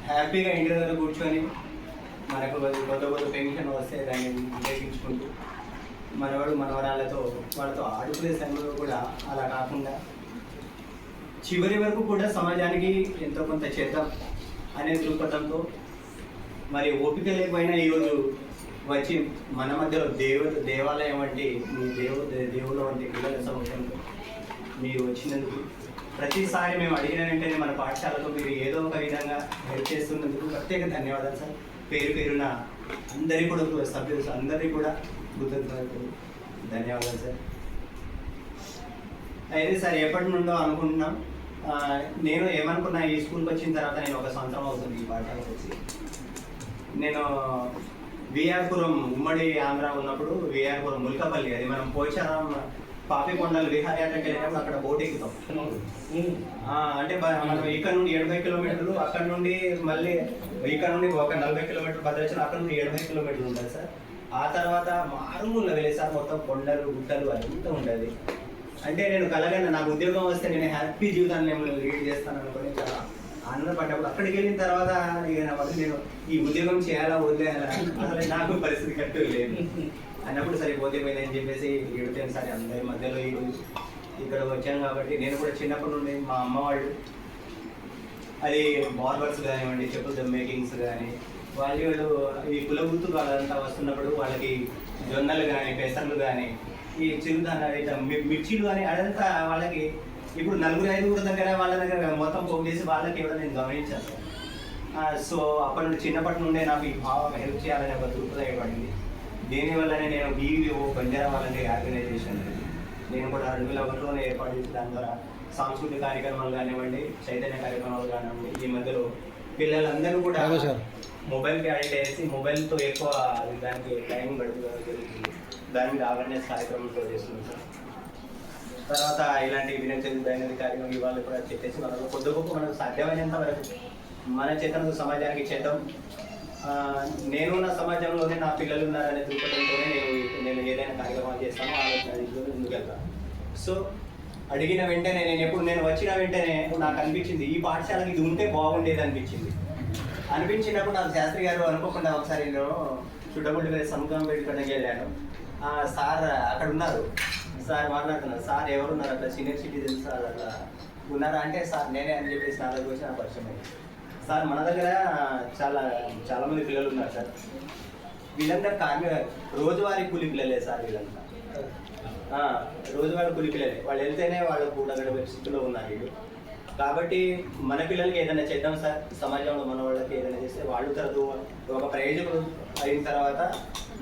హ్యాపీగా ఇంటి దగ్గర కూర్చొని మనకు కొత్త పెన్షన్ వస్తే దాన్ని ఉపయోగించుకుంటూ మనవాడు మనవరాళ్ళతో వాళ్ళతో ఆడుకునే సమయంలో కూడా అలా కాకుండా చివరి వరకు కూడా సమాజానికి ఎంతో కొంత చేద్దాం అనే దృక్పథంతో మరి ఓపిక లేకపోయినా ఈరోజు వచ్చి మన మధ్యలో దేవాలయం వంటి మీ దేవుల వంటి పిల్లల సమక్షంలో మీరు వచ్చినందుకు ప్రతిసారి మేము అడిగిన వెంటనే మన పాఠశాలలో మీరు ఏదో ఒక విధంగా హెల్ప్ చేస్తున్నందుకు ప్రత్యేక ధన్యవాదాలు సార్. పేరున అందరికీ కూడా సభ్యులు అందరికీ కూడా కృతజ్ఞతలు ధన్యవాదాలు సార్. అయితే సార్ ఎప్పటి నుండో అనుకుంటున్నాం, నేను ఏమనుకున్నా ఈ స్కూల్కి వచ్చిన తర్వాత నేను 1 సంవత్సరం అవుతుంది ఈ పాఠశాలకు వచ్చి. నేను విఆర్పురం ఉమ్మడి ఆంధ్ర ఉన్నప్పుడు విఆర్పురం ముల్కపల్లి, అది మనం పోచారం పాపికొండలు విహారయాత్రకి వెళ్ళినప్పుడు అక్కడ బోట్ ఎక్కుతాం. అంటే మనం ఇక్కడ నుండి 70 కిలోమీటర్లు, అక్కడ నుండి మళ్ళీ ఇక్కడ నుండి ఒక 40 కిలోమీటర్లు భద్రాచలం, అక్కడ నుండి 70 కిలోమీటర్లు ఉంటుంది సార్. ఆ తర్వాత మారుమూల వెళ్ళే సార్, మొత్తం కొండలు గుట్టలు అంతా ఉంటుంది. అంటే నేను కలగన్న నాకు ఉద్యోగం వస్తే నేను హ్యాపీ జీవితాన్ని నేను లీడ్ చేస్తాను అనుకుని చాలా ఆనందపడ్డప్పుడు అక్కడికి వెళ్ళిన తర్వాత ఇక నేను ఈ ఉద్యోగం చేయాలా వదిలేయాలా అసలు నాకు పరిస్థితి కట్టు లేదు అన్నప్పుడు సరిపోతే పోయిందని చెప్పేసి ఏడుతాను సార్. అందరి మధ్యలో ఇక్కడ వచ్చాను కాబట్టి నేను కూడా చిన్నప్పటి నుండి మా అమ్మ వాళ్ళు అది బార్బర్స్ కానివ్వండి, చెప్పుల మేకింగ్స్ కానీ వాళ్ళు ఈ కులవృత్తులు వాళ్ళంతా వస్తున్నప్పుడు వాళ్ళకి జొన్నలు కానీ పెసర్లు కానీ ఈ చిరుధాన్యాలు మిర్చీలు కానీ అదంతా వాళ్ళకి ఇప్పుడు 4-5 దగ్గర వాళ్ళ దగ్గర మొత్తం పోగు చేసి వాళ్ళకి ఇవ్వడం నేను గమనించాను సార్. సో అప్పటి నుండి చిన్నప్పటి నుండే నాకు ఈ భావం హెల్ప్ చేయాలని ఒక దృక్పథం పడింది. దీనివల్లనే నేను BVO బంజారా వాలంటీర్ ఆర్గనైజేషన్ నేను కూడా 2001లోనే ఏర్పాటు చేసి దాని ద్వారా సాంస్కృతిక కార్యక్రమాలు కానివ్వండి, చైతన్య కార్యక్రమాలు కానివ్వండి, ఈ మధ్యలో పిల్లలందరూ కూడా మొబైల్కి అడిక్ట్ చేసి మొబైల్తో ఎక్కువ దానికి టైం గడుపుతుంది. దాని మీద అవేర్నెస్ కార్యక్రమాలు చేస్తున్నాం సార్. తర్వాత ఇలాంటి వినయ చతుర్థి అనేది కార్యక్రమం ఇవాళ కూడా చెప్పేసి మనకు కొద్ది గొప్ప మనకు సాధ్యమైనంత వరకు మన చేతనకు సమాజానికి చేద్దాం. నేను నా సమాజంలోనే నా పిల్లలు ఉన్నారనే దృక్పథంతోనే నేను ఏదైనా కార్యక్రమాలు చేస్తానో ఆలోచన ముందుకు వెళ్తాను. సో అడిగిన వెంటనే నేను వచ్చిన వెంటనే నాకు అనిపించింది ఈ పాఠశాలకి ఇది ఉంటే బాగుండేది అనిపించినప్పుడు నాకు శాస్త్రి గారు అనుకోకుండా ఒకసారి నేను చుట్టబుడ్డి సముఖం పెట్టుకోవడానికి వెళ్ళాను. సార్ అక్కడ ఉన్నారు, సార్ మాట్లాడుతున్నారు. సార్ ఎవరున్నారు అట్లా సీనియర్ సిటిజన్స్ సార్ అట్లా ఉన్నారా అంటే సార్ నేనే అని చెప్పేసి నా దగ్గర వచ్చి నా పరిచయం అయింది. సార్ మన దగ్గర చాలా మంది పిల్లలు ఉన్నారు సార్. వీళ్ళందరూ రోజువారీ కూలి పిల్లలే సార్. వీళ్ళంతా రోజువారీ కూలి పిల్లలే. వాళ్ళు వెళ్తేనే వాళ్ళు కూడా గడిపే స్థితిలో ఉన్నారు వీళ్ళు. కాబట్టి మన పిల్లలకి ఏదైనా చేద్దాం సార్. సమాజంలో మన వాళ్ళకి ఏదైనా చేస్తే వాళ్ళు తర్వాత ఒక ప్రయోజకులు అయిన తర్వాత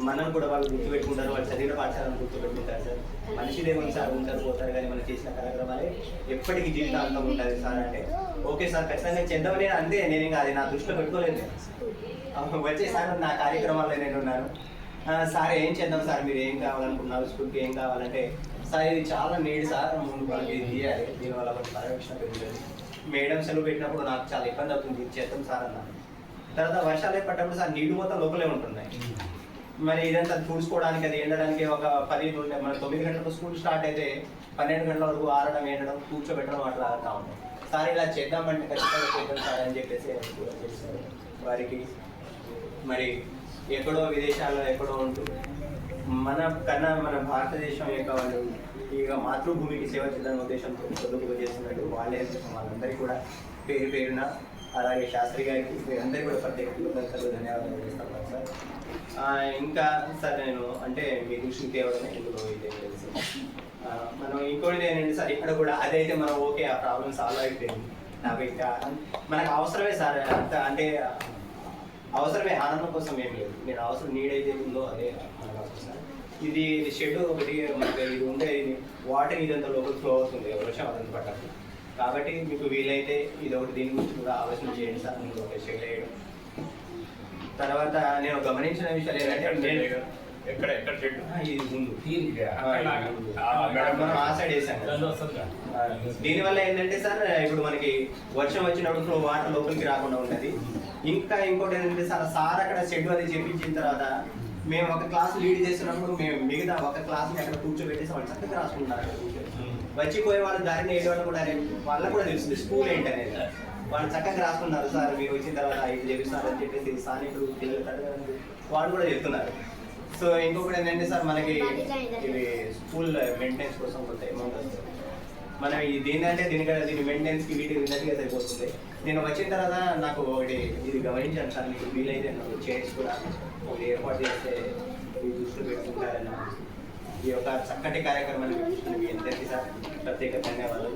మనం కూడా వాళ్ళు గుర్తుపెట్టుకుంటారు, వాళ్ళు చదివిన పాఠశాలను గుర్తుపెట్టుకుంటారు సార్. మనిషిదేమో సార్ ఉంటారు పోతారు, కానీ మనం చేసిన కార్యక్రమాలే ఎప్పటికీ జీవితాంతం ఉంటుంది సార్. అంటే ఓకే సార్ ఖచ్చితంగా చేద్దామని అంతే. నేను ఇంకా అది నా దృష్టిలో పెట్టుకోలేదు. వచ్చే సార్ నా కార్యక్రమాల్లో నేను ఉన్నాను. సార్ ఏం చేద్దాం సార్, మీరు ఏం కావాలనుకున్నారు, స్కూల్కి ఏం కావాలంటే సార్ ఇది చాలా నీడ్ సార్, ముందు మనకి ఇది తీయాలి, దీనివల్ల మనకి పర్యవేక్షణ పెరుగుతుంది. మేడం సెలవు పెట్టినప్పుడు నాకు చాలా ఇబ్బంది అవుతుంది, ఇది చేద్దాం సార్ అన్నాను. తర్వాత వర్షాలు పడ్డప్పుడు సార్ నీళ్ళు మొత్తం లోపలే ఉంటున్నాయి. మరి ఇదంతా చూసుకోవడానికి అది ఎండడానికి ఒక 10 నుండి మన 9 గంటలకు స్కూల్ స్టార్ట్ అయితే 12 గంటల వరకు ఆరడం, ఎండడం, కూర్చోబెట్టడం అట్లా అవుతా ఉంటాం. సార్ ఇలా చేద్దామంటే ఖచ్చితంగా చేద్దాం సార్ అని చెప్పేసి కూడా చేశారు. వారికి మరి ఎక్కడో విదేశాల్లో ఎక్కడో ఉంటూ మన కన్నా మన భారతదేశం యొక్క వాళ్ళు ఇక మాతృభూమికి సేవ చేద్దాం ఉద్దేశంతో పొద్దుకు చేస్తున్నట్టు వాళ్ళందరికీ కూడా పేరున అలాగే శాస్త్రి గారికి మీరందరికీ కూడా ప్రత్యేక ధన్యవాదాలు చేస్తాను సార్. ఇంకా సార్ నేను అంటే మీ దృష్టికి తేవడమే ఇందులో ఇదే తెలుసు. మనం ఇంకోటి ఏంటంటే సార్ ఇక్కడ కూడా అదైతే మనం ఓకే ఆ ప్రాబ్లమ్ సాల్వ్ అయిపోయింది. నాకు ఇంకా మనకు అవసరమే సార్, అంత అంటే అవసరమే, ఆనందం కోసం ఏం లేదు. నేను అవసరం నీడైతే ఉందో అదే మనకు అవసరం సార్. ఇది షెడ్ ఒకటి మనకి ఇది ఉంటే ఇది వాటర్ ఇదంతా లోపల ఫ్లో అవుతుంది, వర్షం అదంతా పట్టాలి. కాబట్టి మీకు వీలైతే ఇది ఒకటి దీని గురించి కూడా ఆలోచన చేయండి సార్. మీరు ఒక షెడ్ వేయడం. తర్వాత నేను గమనించిన విషయాలు ఏంటంటే ఎక్కడ షెడ్ ఇది ముందు మనం ఆ సైడ్ వేసాం. దీనివల్ల ఏంటంటే సార్ ఇప్పుడు మనకి వర్షం వచ్చినప్పుడు వాటర్ లోపలికి రాకుండా ఉంటుంది. ఇంకా ఇంకోటి ఏంటంటే సార్ అక్కడ షెడ్ అది చెప్పించిన తర్వాత మేము ఒక క్లాస్ లీడ్ చేస్తున్నప్పుడు మేము మిగతా ఒక క్లాస్ని అక్కడ కూర్చోబెట్టేసి వాళ్ళు చక్కగా రాసుకుంటారు. అక్కడ కూర్చొని వచ్చిపోయే వాళ్ళు దారిని వేయడం కూడా వాళ్ళకు కూడా తెలుస్తుంది స్కూల్ ఏంటి అనేది. వాళ్ళు చక్కగా రాసుకున్నారు సార్ మీరు వచ్చిన తర్వాత ఇది చేపిస్తారని చెప్పేసి స్థానికులు పిల్లలు అడగడానికి వాళ్ళు కూడా చెప్తున్నారు. సో ఇంకొకటి ఏంటంటే సార్ మనకి ఇవి స్కూల్ మెయింటెనెన్స్ కోసం కొంత అమౌంట్ వస్తుంది. మనం దీని మెయింటెనెన్స్కి వీటికి విన్నట్టుగా సరిపోతుంది. నేను వచ్చిన తర్వాత నాకు ఒకటి ఇది గమనించాను సార్, మీకు వీలైతే నాకు చైర్స్ కూడా ఒకటి ఏర్పాటు చేస్తే ఈ దృష్టిలో పెట్టుకుంటారని. ఈ యొక్క చక్కటి కార్యక్రమాన్ని మీ అందరికీ సార్ ప్రత్యేక ధన్యవాదాలు.